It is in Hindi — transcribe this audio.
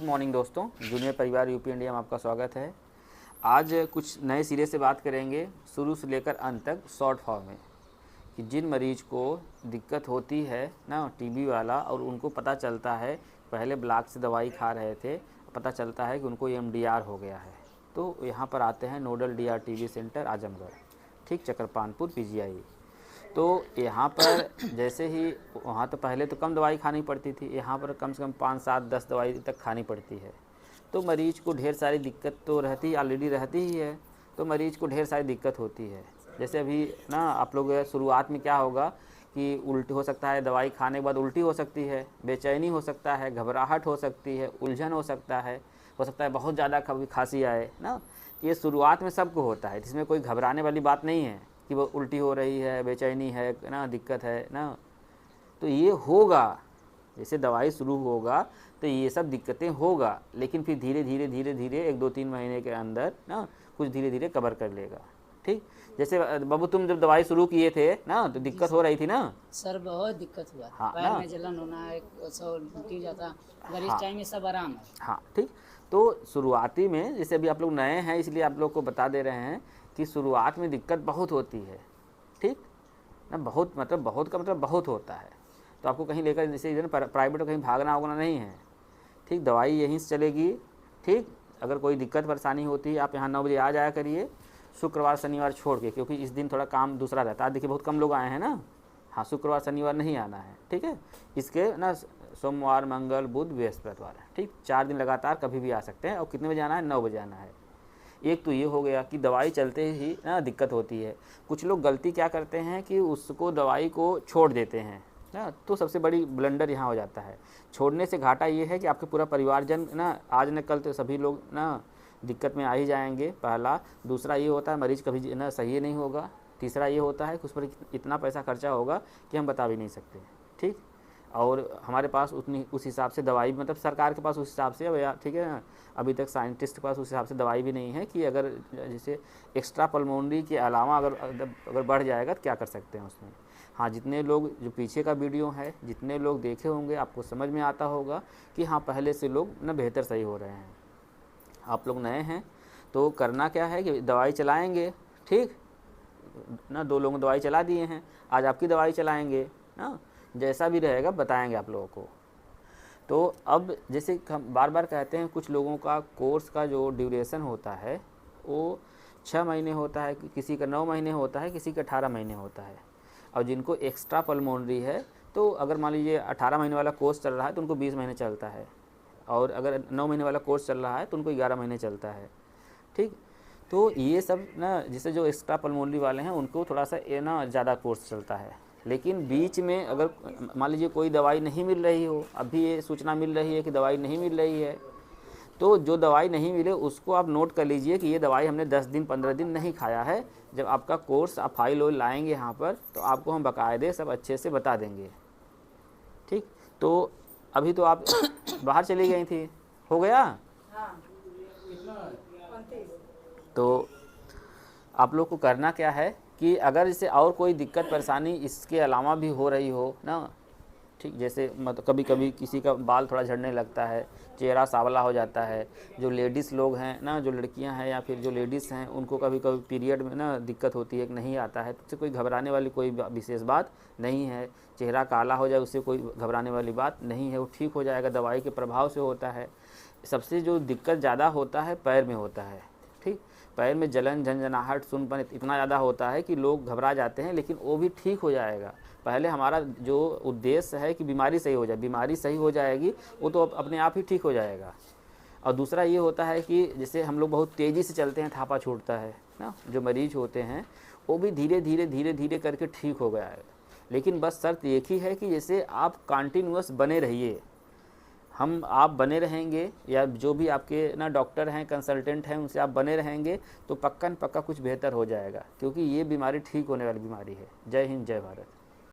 गुड मॉर्निंग दोस्तों, जूनियर परिवार यूपी इंडिया में आपका स्वागत है। आज कुछ नए सिरे से बात करेंगे, शुरू से लेकर अंत तक शॉर्ट फॉर्म में, कि जिन मरीज को दिक्कत होती है ना टीबी वाला, और उनको पता चलता है पहले ब्लॉक से दवाई खा रहे थे, पता चलता है कि उनको एमडीआर हो गया है, तो यहाँ पर आते हैं nodal DR TB centre Azamgarh, ठीक, चक्रपानपुर पीजीआई। तो यहाँ पर जैसे ही वहाँ तो पहले तो कम दवाई खानी पड़ती थी, यहाँ पर कम से कम 5, 7, 10 दवाई तक खानी पड़ती है। तो मरीज को ढेर सारी दिक्कत तो रहती, ऑलरेडी रहती ही है, तो मरीज को ढेर सारी दिक्कत होती है। जैसे अभी ना आप लोग शुरुआत में क्या होगा कि उल्टी हो सकता है, दवाई खाने के बाद उल्टी हो सकती है, बेचैनी हो सकता है, घबराहट हो सकती है, उलझन हो सकता है बहुत ज़्यादा कभी खांसी आए ना। ये शुरुआत में सबको होता है, इसमें कोई घबराने वाली बात नहीं है कि वो उल्टी हो रही है, बेचैनी है ना, दिक्कत है ना। तो ये होगा, जैसे दवाई शुरू होगा तो ये सब दिक्कतें होगा, लेकिन फिर धीरे धीरे धीरे धीरे 1-2-3 महीने के अंदर ना कुछ धीरे धीरे कवर कर लेगा, ठीक। जैसे बाबू तुम जब दवाई शुरू किए थे ना तो दिक्कत हो रही थी ना? सर बहुत दिक्कत हुआ, हाँ, पैर में जलन होना, उल्टी जाता, अगर इस टाइम में सब आराम है। हाँ, ठीक। तो शुरुआती में जैसे अभी आप लोग नए हैं इसलिए आप लोग को बता दे रहे हैं कि शुरुआत में दिक्कत बहुत होती है, ठीक ना, बहुत मतलब बहुत का मतलब बहुत होता है। तो आपको कहीं लेकर जैसे इधर प्राइवेट कहीं भागना होगा नहीं है, ठीक। दवाई यहीं से चलेगी, ठीक। अगर कोई दिक्कत परेशानी होती है आप यहाँ 9 बजे आ जाया करिए, शुक्रवार शनिवार छोड़ के, क्योंकि इस दिन थोड़ा काम दूसरा रहता है। देखिए बहुत कम लोग आए हैं ना, हाँ, शुक्रवार शनिवार नहीं आना है, ठीक है। इसके ना सोमवार मंगल बुध बृहस्पतिवार, ठीक, 4 दिन लगातार कभी भी आ सकते हैं। और कितने बजे आना है? 9 बजे आना है। एक तो ये हो गया कि दवाई चलते ही ना दिक्कत होती है। कुछ लोग गलती क्या करते हैं कि उसको दवाई को छोड़ देते हैं ना, तो सबसे बड़ी ब्लंडर यहाँ हो जाता है। छोड़ने से घाटा ये है कि आपके पूरा परिवारजन ना आज न कल तो सभी लोग ना दिक्कत में आ ही जाएंगे, पहला। दूसरा ये होता है मरीज कभी ना सही नहीं होगा। तीसरा ये होता है कि उस पर इतना पैसा खर्चा होगा कि हम बता भी नहीं सकते, ठीक। और हमारे पास उतनी उस हिसाब से दवाई, मतलब सरकार के पास उस हिसाब से, या ठीक है ना, अभी तक साइंटिस्ट के पास उस हिसाब से दवाई भी नहीं है कि अगर जैसे एक्स्ट्रा पल्मोनरी के अलावा अगर बढ़ जाएगा तो क्या कर सकते हैं उसमें। हाँ, जितने लोग जो पीछे का वीडियो है, जितने लोग देखे होंगे, आपको समझ में आता होगा कि हाँ पहले से लोग ना बेहतर सही हो रहे हैं। आप लोग नए हैं तो करना क्या है कि दवाई चलाएँगे, ठीक ना। 2 लोगों दवाई चला दिए हैं, आज आपकी दवाई चलाएँगे ना, जैसा भी रहेगा बताएंगे आप लोगों को। तो अब जैसे हम बार बार कहते हैं, कुछ लोगों का कोर्स का जो ड्यूरेशन होता है वो 6 महीने होता है, किसी का 9 महीने होता है, किसी का 18 महीने होता है। और जिनको एक्स्ट्रा पल्मोनरी है तो अगर मान लीजिए 18 महीने वाला कोर्स चल रहा है तो उनको 20 महीने चलता है, और अगर 9 महीने वाला कोर्स चल रहा है तो उनको 11 महीने चलता है, ठीक। तो ये सब ना जैसे जो एक्स्ट्रा पल्मोनरी वाले हैं उनको थोड़ा सा ये ना ज़्यादा कोर्स चलता है। लेकिन बीच में अगर मान लीजिए कोई दवाई नहीं मिल रही हो, अभी ये सूचना मिल रही है कि दवाई नहीं मिल रही है, तो जो दवाई नहीं मिले उसको आप नोट कर लीजिए कि ये दवाई हमने 10 दिन 15 दिन नहीं खाया है। जब आपका कोर्स आप फाइल लाएंगे यहाँ पर तो आपको हम बाकायदे सब अच्छे से बता देंगे, ठीक। तो अभी तो आप बाहर चली गई थी, हो गया। तो आप लोग को करना क्या है कि अगर जैसे और कोई दिक्कत परेशानी इसके अलावा भी हो रही हो ना, ठीक, जैसे मतलब कभी कभी किसी का बाल थोड़ा झड़ने लगता है, चेहरा सांवला हो जाता है, जो लेडीज़ लोग हैं ना, जो लड़कियां हैं या फिर जो लेडीज़ हैं, उनको कभी कभी पीरियड में ना दिक्कत होती है कि नहीं आता है, तो उससे कोई घबराने वाली कोई विशेष बात नहीं है। चेहरा काला हो जाए उससे कोई घबराने वाली बात नहीं है, वो ठीक हो जाएगा, दवाई के प्रभाव से होता है। सबसे जो दिक्कत ज़्यादा होता है पैर में होता है, ठीक। पैर में जलन, झंझनाहट, सुनपन इतना ज़्यादा होता है कि लोग घबरा जाते हैं, लेकिन वो भी ठीक हो जाएगा। पहले हमारा जो उद्देश्य है कि बीमारी सही हो जाए, बीमारी सही हो जाएगी वो तो अपने आप ही ठीक हो जाएगा। और दूसरा ये होता है कि जैसे हम लोग बहुत तेज़ी से चलते हैं, थापा छूटता है ना, जो मरीज होते हैं वो भी धीरे धीरे धीरे धीरे करके ठीक हो गया है। लेकिन बस शर्त एक ही है कि जैसे आप कंटिन्यूअस बने रहिए, आप बने रहेंगे, या जो भी आपके ना डॉक्टर हैं, कंसल्टेंट हैं, उनसे आप बने रहेंगे तो पक्का न पक्का कुछ बेहतर हो जाएगा, क्योंकि ये बीमारी ठीक होने वाली बीमारी है। जय हिंद, जय भारत।